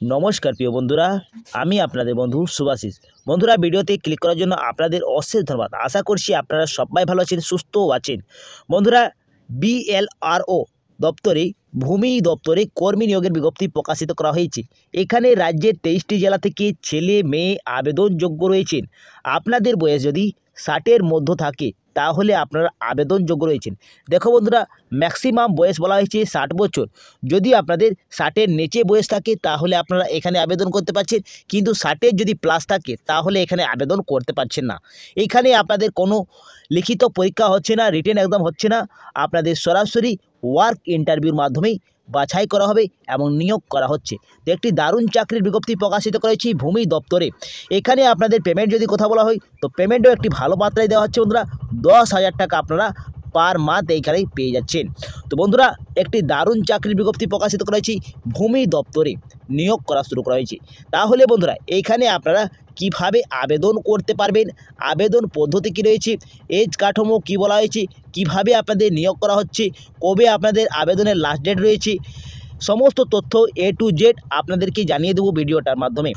নমস্কার প্রিয় বন্ধুরা, আমি আপনাদের বন্ধু সুভাশিস। বন্ধুরা, ভিডিওতে ক্লিক করার জন্য আপনাদের অশেষ ধন্যবাদ। আশা করছি আপনারা সবাই ভালো আছেন, সুস্থও আছেন। বন্ধুরা, বিএলআরও দপ্তরে ভূমি দপ্তরে কর্মী নিয়োগের বিজ্ঞপ্তি প্রকাশিত করা হয়েছে। এখানে রাজ্যের 23টি জেলা থেকে ছেলে মেয়ে আবেদনযোগ্য রয়েছেন। আপনাদের বয়স যদি 60-এর মধ্যে থাকে তাহলে আপনারা আবেদনযোগ্য রয়েছেন। দেখো বন্ধুরা, ম্যাক্সিমাম বয়স বলা হয়েছে 60 বছর। যদি আপনাদের 60-এর নিচে বয়স থাকে তাহলে আপনারা এখানে আবেদন করতে পারছেন, কিন্তু 60-এর যদি প্লাস থাকে তাহলে এখানে আবেদন করতে পারছেন না। এখানে আপনাদের কোনো লিখিত পরীক্ষা হচ্ছে না, রিটেন এক্সাম হচ্ছে না। আপনাদের সরাসরি ওয়ার্ক ইন্টারভিউর মাধ্যমেই বাছাই করা হবে এবং নিয়োগ করা হচ্ছে। তো একটি দারুণ চাকরির বিজ্ঞপ্তি প্রকাশিত করেছি ভূমি দপ্তরে। এখানে আপনাদের পেমেন্ট যদি কথা বলা হয় তো পেমেন্টও একটি ভালো মাত্রায় দেওয়া হচ্ছে বন্ধুরা। 10,000 টাকা আপনারা পার মান্থ এইখানেই পেয়ে যাচ্ছেন। তো বন্ধুরা, একটি দারুণ চাকরির বিজ্ঞপ্তি প্রকাশিত করেছি ভূমি দপ্তরে, নিয়োগ করা শুরু করা হয়েছে। তাহলে বন্ধুরা, এইখানে আপনারা কিভাবে আবেদন করতে পারবেন, আবেদন পদ্ধতি কী রয়েছে, এজ কাঠামো কী বলা হয়েছে, কিভাবে আপনাদের নিয়োগ করা হচ্ছে, কবে আপনাদের আবেদনের লাস্ট ডেট রয়েছে, সমস্ত তথ্য A to Z আপনাদেরকে জানিয়ে দেবো ভিডিওটার মাধ্যমে।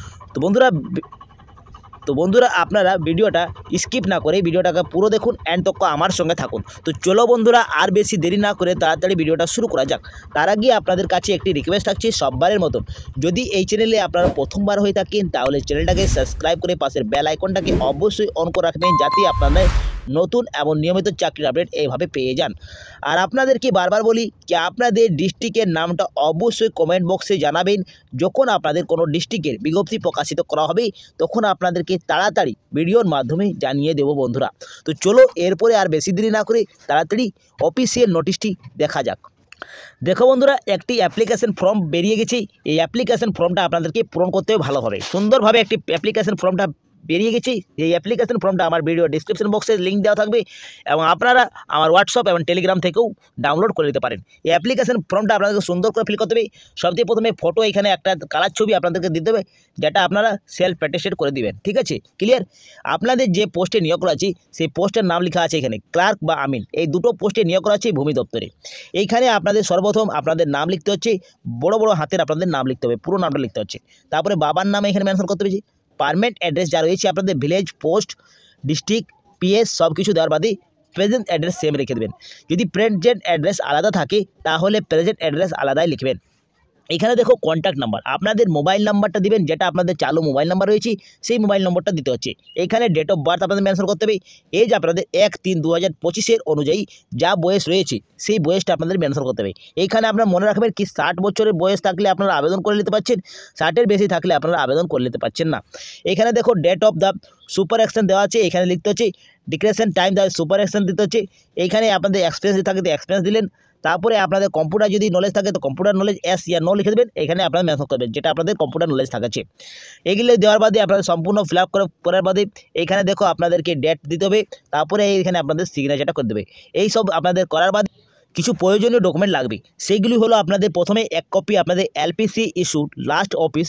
তো বন্ধুরা আপনারা ভিডিওটা স্কিপ না করে ভিডিওটাকে পুরো দেখুন অ্যান্ড তক আমার সঙ্গে থাকুন। তো চলো বন্ধুরা, আর বেশি দেরি না করে তাড়াতাড়ি ভিডিওটা শুরু করা যাক। তার আগে আপনাদের কাছে একটি রিকোয়েস্ট থাকছে, সববারের মতন যদি এই চ্যানেলে আপনারা প্রথমবার হয়ে থাকেন তাহলে চ্যানেলটাকে সাবস্ক্রাইব করে পাশের বেল আইকনটাকে অবশ্যই অন করে রাখবেন, যাতে আপনাদের নতুন এবং নিয়মিত চাকরির আপডেট এইভাবে পেয়ে যান। আর আপনাদেরকে বারবার বলি যে আপনাদের ডিস্ট্রিক্টের নামটা অবশ্যই কমেন্ট বক্সে জানাবেন। যখন আপনাদের কোনো ডিস্ট্রিক্টের বিজ্ঞপ্তি প্রকাশিত করা হবে তখন আপনাদেরকে তাড়াতাড়ি ভিডিওর মাধ্যমে জানিয়ে দেব বন্ধুরা। তো চলো এরপরে আর বেশি দেরি না করে তাড়াতাড়ি অফিসিয়াল নোটিশটি দেখা যাক। দেখো বন্ধুরা, একটি অ্যাপ্লিকেশন ফর্ম বেরিয়ে গেছে। এই অ্যাপ্লিকেশন ফর্মটা আপনাদেরকে পূরণ করতে হবে ভালোভাবে, সুন্দরভাবে একটি অ্যাপ্লিকেশন ফর্মটা বেরিয়ে গেছে। এই অ্যাপ্লিকেশন ফর্মটা আমার ভিডিও ডিসক্রিপশন বক্সে লিঙ্ক দেওয়া থাকবে এবং আপনারা আমার হোয়াটসঅ্যাপ এবং টেলিগ্রাম থেকেও ডাউনলোড করে নিতে পারেন। এই অ্যাপ্লিকেশন ফর্মটা আপনাদেরকে সুন্দর করে ফিল করতে হবে। সবচেয়ে প্রথমে ফটো, এখানে একটা কালার ছবি আপনাদেরকে দিতে হবে, যেটা আপনারা সেলফ অ্যাটেস্টেড করে দিবেন। ঠিক আছে, ক্লিয়ার? আপনাদের যে পোস্টে নিয়োগ করা আছে সেই পোস্টের নাম লেখা আছে এখানে, ক্লার্ক বা আমিন, এই দুটো পোস্টে নিয়োগ করা আছে ভূমি দপ্তরে। এইখানে আপনাদের সর্বপ্রথম আপনাদের নাম লিখতে হচ্ছে, বড় বড় হাতের আপনাদের নাম লিখতে হবে, পুরো নামটা লিখতে হচ্ছে। তারপরে বাবার নাম এখানে মেনশন করতে হবে। পারমানেন্ট অ্যাড্রেস যা রয়েছে আপনাদের ভিলেজ, পোস্ট, ডিস্ট্রিক্ট, পিএস সব কিছু দেওয়ার বাদে প্রেজেন্ট অ্যাড্রেস সেম রেখে দেবেন। যদি প্রেজেন্ট অ্যাড্রেস আলাদা থাকে তাহলে প্রেজেন্ট অ্যাড্রেস আলাদাই লিখবেন। এখানে দেখো কন্ট্যাক্ট নাম্বার, আপনাদের মোবাইল নাম্বারটা দিবেন, যেটা আপনাদের চালু মোবাইল নাম্বার রয়েছে সেই মোবাইল নম্বরটা দিতে হচ্ছে। এখানে ডেট অফ বার্থ আপনাদের মেনশন করতে হবে। এজ আপনাদের 1-3-2025 অনুযায়ী যা বয়স রয়েছে সেই বয়সটা আপনাদের মেনশন করতে হবে। এইখানে আপনারা মনে রাখবেন কি 60 বছরের বয়স থাকলে আপনারা আবেদন করে নিতে পারছেন, 60-এর বেশি থাকলে আপনারা আবেদন করে নিতে পারছেন না। এখানে দেখো date of the super action দেওয়া আছে, এখানে লিখতে হচ্ছে ডিক্রেশন টাইম দ্য সুপার অ্যাকশন দিতে হচ্ছে। এইখানে আপনাদের এক্সপিরিয়েন্স থাকে তো এক্সপিরিয়েন্স দিলেন। তারপরে আপনাদের কম্পিউটার যদি নলেজ থাকে তো কম্পিউটার নলেজ এস ইয়া নো লিখে দেবেন, এখানে আপনারা মেনশন করবেন যেটা আপনাদের কম্পিউটার নলেজ থাকছে। এগুলো দেওয়ার বাদে আপনাদের সম্পূর্ণ ফিল আপ করার বাদে এখানে দেখো আপনাদেরকে ডেট দিতে হবে, তারপরে এইখানে আপনাদের সিগনেচারটা করে দেবে। এই সব আপনাদের করার বাদে কিছু প্রয়োজনীয় ডকুমেন্ট লাগবে। সেইগুলি হলো আপনাদের প্রথমে এক কপি আপনাদের LPC issued last office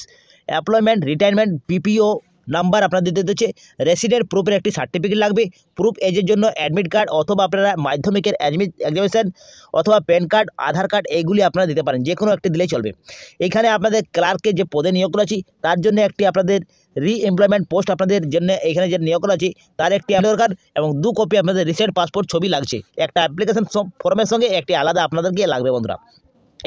employment retirement পিপিও number আপনাদের দিতে হচ্ছে। রেসিডেন্ট প্রুফের একটি সার্টিফিকেট লাগবে। প্রুফ এজের জন্য অ্যাডমিট কার্ড অথবা আপনারা মাধ্যমিকের এক্সামিনেশন অথবা প্যান কার্ড, আধার কার্ড এইগুলি আপনারা দিতে পারেন, যে কোনো একটি দিলেই চলবে। এখানে আপনাদের ক্লার্কের যে পদে নিয়োগ করা আছে তার জন্য একটি আপনাদের রিএমপ্লয়মেন্ট পোস্ট আপনাদের জন্য এখানে যে নিয়োগ করা আছে তার একটি আধার কার্ড এবং 2 কপি আপনাদের রিসেন্ট পাসপোর্ট ছবি লাগছে। একটা অ্যাপ্লিকেশন ফর্মের সঙ্গে একটি আলাদা আপনাদেরকে লাগবে বন্ধুরা।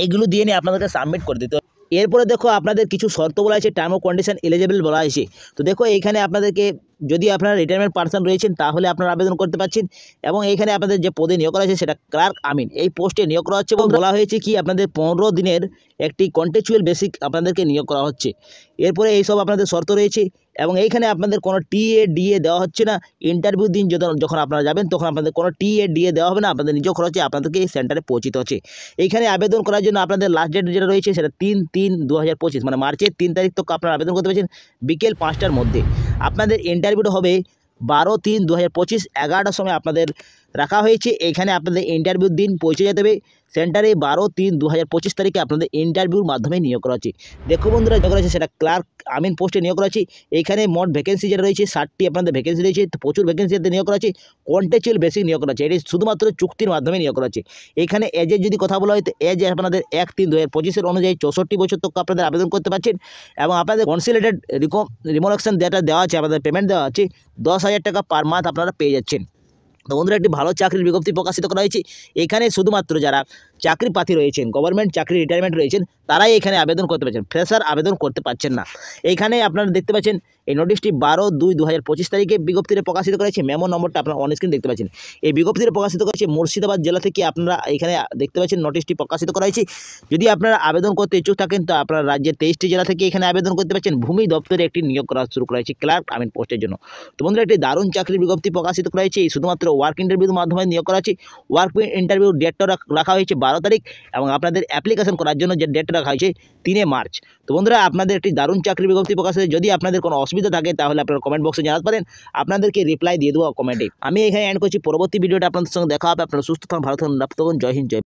এইগুলো দিয়ে নিয়ে আপনাদেরকে সাবমিট করে দিতে হবে। এরপরে দেখো আপনাদের কিছু শর্ত বলা আছে, টার্ম ও কন্ডিশন এলিজিবল বলা আছে। তো দেখো এইখানে আপনাদেরকে যদি আপনারা রিটায়ারমেন্ট পার্সন রয়েছেন তাহলে আপনারা আবেদন করতে পারছেন। এবং এইখানে আপনাদের যে পদে নিয়োগ করা আছে সেটা ক্লার্ক আমিন, এই পোস্টে নিয়োগ করা হচ্ছে এবং বলা হয়েছে কি আপনাদের 15 দিনের একটি কন্ট্রাকচুয়াল বেসিক আপনাদেরকে নিয়োগ করা হচ্ছে। এরপরে এইসব আপনাদের শর্ত রয়েছে এবং এইখানে আপনাদের কোনো টিএ ডিএ দেওয়া হচ্ছে না। ইন্টারভিউ দিন যখন আপনারা যাবেন তখন আপনাদের কোনো টিএ ডিএ দেওয়া হবে না, আপনাদের নিজ খরচে আপনাদেরকে এই সেন্টারে পৌঁছিতে হচ্ছে। এইখানে আবেদন করার জন্য আপনাদের লাস্ট ডেট যেটা রয়েছে সেটা 3-3-2025 মানে মার্চের 3 তারিখ তক আপনারা আবেদন করতে পারছেন বিকেল 5টার মধ্যে। আপনাদের ইন্টারভিউটা হবে 12-3-2025 11টার সময় আপনাদের রাখা হয়েছে। এখানে আপনাদের ইন্টারভিউর দিন পৌঁছে যেতে হবে সেন্টারে 12/3/2025 তারিখে আপনাদের ইন্টারভিউর মাধ্যমে নিয়োগ করা হচ্ছে। দেখো বন্ধুরা, নিয়োগ করা হচ্ছে সেটা ক্লার্ক আমিন পোস্টে নিয়োগ করা হচ্ছে। এখানে মোট ভ্যাকেন্সি যেটা রয়েছে 60টি আপনাদের ভ্যাকেন্সি রয়েছে। তো প্রচুর ভ্যাকেন্সিতে নিয়োগ করা হচ্ছে, কন্ট্রাকচুয়াল বেসিক নিয়োগ করা হচ্ছে। এটি শুধুমাত্র চুক্তির মাধ্যমে নিয়োগ করা হচ্ছে। এখানে এজের যদি কথা বলা হয় তো এজ আপনাদের 1/3/2025 অনুযায়ী 64 বছর তক আপনাদের আবেদন করতে পারছেন এবং আপনাদের কনসিলেটেড রিমোলেকশন যেটা দেওয়া আছে, আপনাদের পেমেন্ট দেওয়া আছে 10,000 টাকা পার মান্থ আপনারা পেয়ে যাচ্ছেন। তো বন্ধুরা, একটি ভালো চাকরির বিজ্ঞপ্তি প্রকাশিত করা হয়েছে। এখানে শুধুমাত্র যারা চাকরি প্রার্থী রয়েছেন, গভর্নমেন্ট চাকরি রিটায়ারমেন্ট রয়েছেন, তারাই এখানে আবেদন করতে পারছেন, ফ্রেশার আবেদন করতে পারছেন না। এইখানে আপনারা দেখতে পাচ্ছেন এই নোটিশটি 12/2/2025 তারিখে বিজ্ঞপ্তিতে প্রকাশিত করেছে। মেমো নম্বরটা আপনারা অন স্ক্রিন দেখতে পাচ্ছেন। এই বিজ্ঞপ্তিতে প্রকাশিত করেছে মুর্শিদাবাদ জেলা থেকে। আপনারা এখানে দেখতে পাচ্ছেন নোটিশটি প্রকাশিত করা হয়েছে। যদি আপনারা আবেদন করতে ইচ্ছুক থাকেন তো আপনারা রাজ্যের 23টি জেলা থেকে এখানে আবেদন করতে পারছেন। ভূমি দপ্তরে একটি নিয়োগ করা শুরু করা হয়েছে ক্লার্ক আমিন পোস্টের জন্য। তো বন্ধুরা, একটি দারুণ চাকরির বিজ্ঞপ্তি প্রকাশিত করা হয়েছে। শুধুমাত্র ওয়ার্ক ইন্টারভিউর মাধ্যমে নিয়োগ করা হয়েছে। ওয়ার্ক ইন্টারভিউ ডেটটা রাখা হয়েছে 12 তারিখ এবং আপনাদের অ্যাপ্লিকেশন করার জন্য যে ডেট রাখা হয়েছে 3 মার্চ। তো বন্ধুরা, আপনাদের একটি দারুণ চাকরির বিজ্ঞপ্তি প্রকাশ হয়েছে। যদি আপনাদের কোনো অসুবিধা থাকে তাহলে আপনারা কমেন্ট বক্সে জানাতে পারেন, আপনাদেরকে রিপ্লাই দিয়ে দেবো কমেন্টে। আমি এখানে এন্ড করছি, পরবর্তী ভিডিওটা আপনাদের সঙ্গে দেখা হবে। আপনারা সুস্থ থাকুন, ভালো থাকুন, জয় হিন্দ, জয়।